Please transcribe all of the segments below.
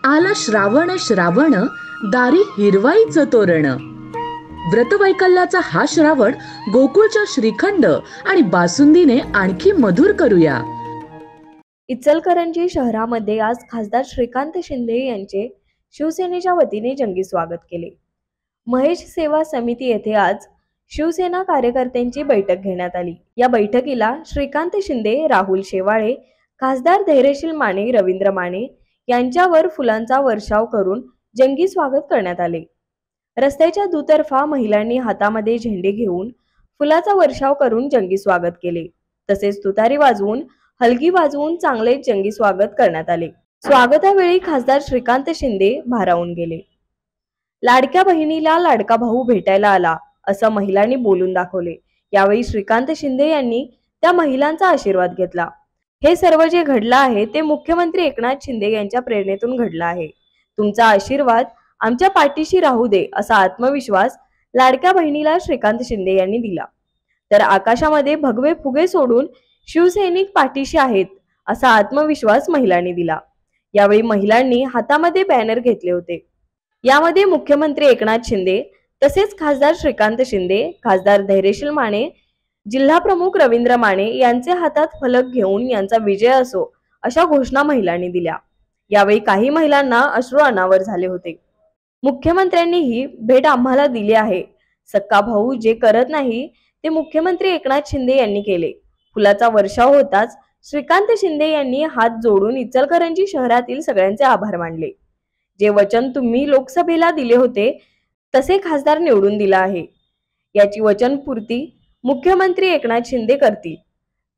आला श्रावण श्रावण, दारी हिरवाईचं तोरण. व्रतवैकल्याचा हा श्रावण गोकुळच्या श्रीखंड आणि बासुंदीने आणखी मधुर करूया. इचलकरंजी शहरामध्ये आज खासदार श्रीकांत शिंदे यांचे शिवसेनेच्या वतीने जंगी स्वागत केले. महेश सेवा समिती येथे आज शिवसेना कार्यकर्त्यांची बैठक घेण्यात आली. या बैठकीला श्रीकांत शिंदे, राहुल शेवाळे, खासदार धैर्यशील माने, रवींद्र माने यांच्यावर फुलांचा वर्षाव करून जंगी स्वागत करण्यात आले. रस्त्याच्या दुतर्फा महिलांनी हातामध्ये झेंडे घेऊन फुलाचा वर्षाव करून जंगी स्वागत केले. तसेच तुतारी वाजवून, हलगी वाजवून चांगले जंगी स्वागत करण्यात आले. स्वागतावेळी खासदार श्रीकांत शिंदे भारावून गेले. लाडक्या बहिणीला लाडका भाऊ भेटायला आला असं महिलांनी बोलून दाखवले. यावेळी श्रीकांत शिंदे यांनी त्या महिलांचा आशीर्वाद घेतला. हे सर्व जे घडलं आहे ते मुख्यमंत्री एकनाथ शिंदे यांच्या प्रेरणेतून घडलं आहे. तुमचा आशीर्वाद आमच्या पाठीशी राहू दे असा आत्मविश्वास लाडक्या बहिणीला श्रीकांत शिंदे यांनी दिला. तर आकाशामध्ये भगवे फुगे सोडून शिवसैनिक पाठीशी आहेत असा आत्मविश्वास महिलांनी दिला. यावेळी महिलांनी हातामध्ये बॅनर घेतले होते. यामध्ये मुख्यमंत्री एकनाथ शिंदे तसेच खासदार श्रीकांत शिंदे, खासदार धैर्यशील माने, जिल्हा प्रमुख रवींद्र माने यांचे हातात फलक घेऊन यांचा विजय असो अशा घोषणा महिलांनी दिल्या. यावेळी काही महिलांना अश्रू अनावर झाले होते. मुख्यमंत्र्यांनी ही भेट आम्हाला दिली आहे. सक्का भाऊ जे करत नाही ते मुख्यमंत्री एकनाथ शिंदे यांनी केले. फुलाचा वर्षाव होताच श्रीकांत शिंदे यांनी हात जोडून इचलकरंजी शहरातील सगळ्यांचे आभार मानले. जे वचन तुम्ही लोकसभेला दिले होते तसे खासदार निवडून दिला आहे. याची वचनपूर्ती मुख्यमंत्री एकनाथ शिंदे करतील.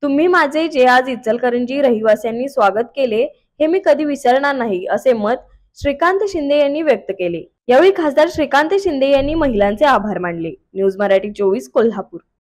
तुम्ही माझे जे आज इचलकरंजी रहिवाशांनी स्वागत केले हे मी कधी विसरणार नाही असे मत श्रीकांत शिंदे यांनी व्यक्त केले. यावेळी खासदार श्रीकांत शिंदे यांनी महिलांचे आभार मानले. न्यूज मराठी 24 कोल्हापूर.